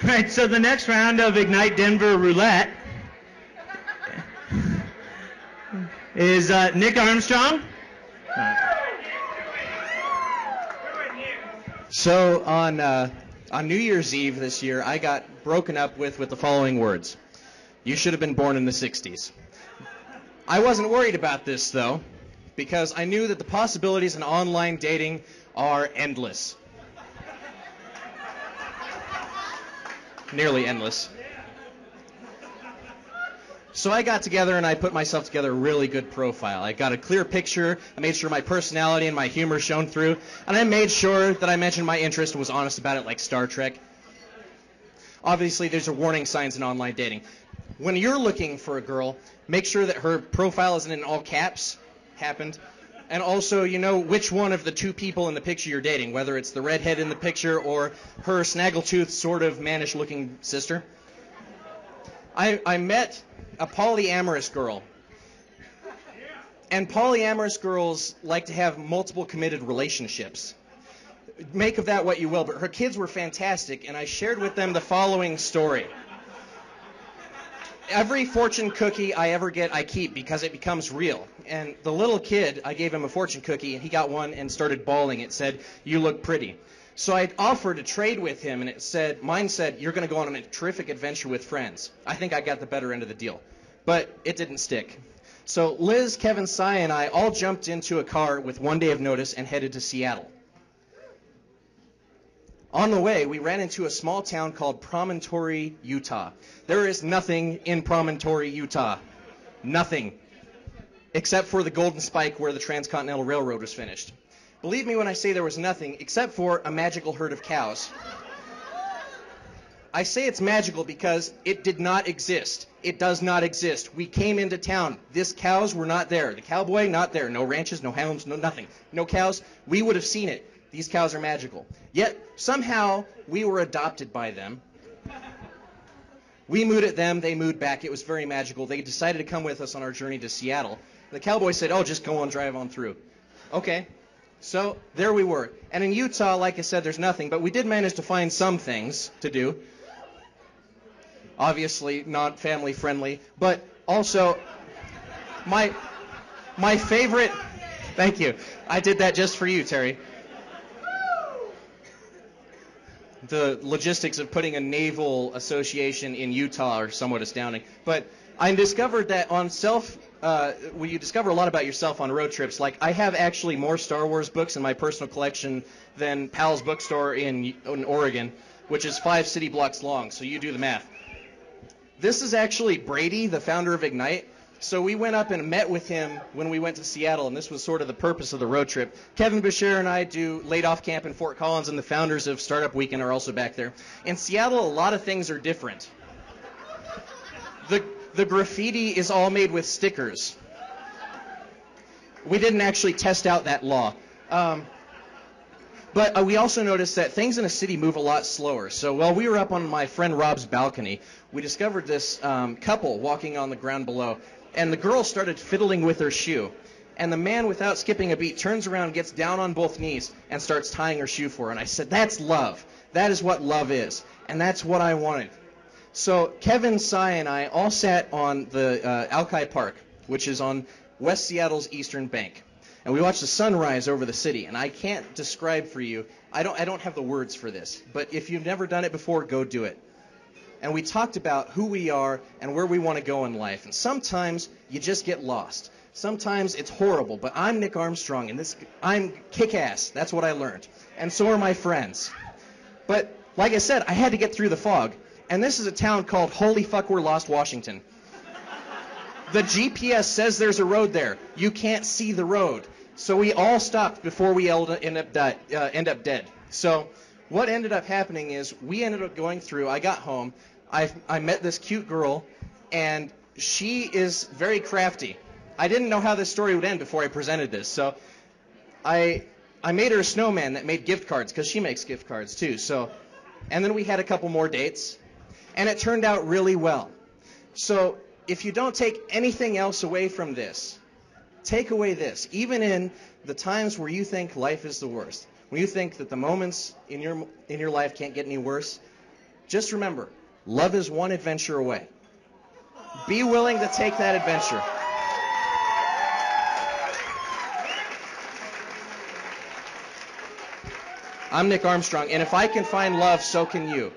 All right, so the next round of Ignite Denver Roulette is Nick Armstrong. So on New Year's Eve this year, I got broken up with the following words. You should have been born in the 60s. I wasn't worried about this, though, because I knew that the possibilities in online dating are endless. Nearly endless. So I got together and I put myself together a really good profile. I got a clear picture, I made sure my personality and my humor shone through, and I made sure that I mentioned my interest and was honest about it like Star Trek. Obviously, there's a warning signs in online dating. When you're looking for a girl, make sure that her profile isn't in all caps, happened, and also you know which one of the two people in the picture you're dating, whether it's the redhead in the picture or her snaggletooth sort of mannish-looking sister. I met a polyamorous girl. And polyamorous girls like to have multiple committed relationships. Make of that what you will, but her kids were fantastic, and I shared with them the following story. Every fortune cookie I ever get, I keep because it becomes real. And the little kid, I gave him a fortune cookie, and he got one and started bawling. It said, "You look pretty." So I offered to trade with him, and mine said, "You're going to go on a terrific adventure with friends." I think I got the better end of the deal. But it didn't stick. So Liz, Kevin, Cy, and I all jumped into a car with 1 day of notice and headed to Seattle. On the way, we ran into a small town called Promontory, Utah. There is nothing in Promontory, Utah. Nothing. Except for the Golden Spike where the Transcontinental Railroad was finished. Believe me when I say there was nothing except for a magical herd of cows. I say it's magical because it did not exist. It does not exist. We came into town. These cows were not there. The cowboy, not there. No ranches, no hounds, no nothing. No cows. We would have seen it. These cows are magical. Yet, somehow, we were adopted by them. We mooed at them. They mooed back. It was very magical. They decided to come with us on our journey to Seattle. The cowboy said, "Oh, just go on, drive on through." Okay. So there we were. And in Utah, like I said, there's nothing. But we did manage to find some things to do. Obviously not family friendly. But also, my favorite... Thank you. I did that just for you, Terry. The logistics of putting a naval association in Utah are somewhat astounding. But I discovered that on you discover a lot about yourself on road trips. Like, I have actually more Star Wars books in my personal collection than Pal's bookstore in Oregon, which is 5 city blocks long, so you do the math. This is actually Brady, the founder of Ignite. So we went up and met with him when we went to Seattle, and this was sort of the purpose of the road trip. Kevin Bashir and I do laid-off camp in Fort Collins, and the founders of Startup Weekend are also back there. In Seattle, a lot of things are different. The graffiti is all made with stickers. We didn't actually test out that law. But we also noticed that things in a city move a lot slower. So while we were up on my friend Rob's balcony, we discovered this couple walking on the ground below. And the girl started fiddling with her shoe. And the man, without skipping a beat, turns around, gets down on both knees, and starts tying her shoe for her. And I said, "That's love. That is what love is. And that's what I wanted." So Kevin, Cy, and I all sat on the Alki Park, which is on West Seattle's eastern bank. And we watched the sunrise over the city. And I can't describe for you, I don't have the words for this. But if you've never done it before, go do it. And we talked about who we are and where we want to go in life. And sometimes you just get lost. Sometimes it's horrible. But I'm Nick Armstrong, and I'm kick-ass. That's what I learned. And so are my friends. But like I said, I had to get through the fog. And this is a town called Holy Fuck We're Lost, Washington. The GPS says there's a road there. You can't see the road. So we all stopped before we end up dead. So what ended up happening is we ended up going through. I got home. I met this cute girl, and she is very crafty. I didn't know how this story would end before I presented this. So I made her a snowman that made gift cards, because she makes gift cards too. So, and then we had a couple more dates, and it turned out really well. So if you don't take anything else away from this, take away this. Even in the times where you think life is the worst, when you think that the moments in your life can't get any worse, just remember, love is one adventure away. Be willing to take that adventure. I'm Nick Armstrong, and if I can find love, so can you.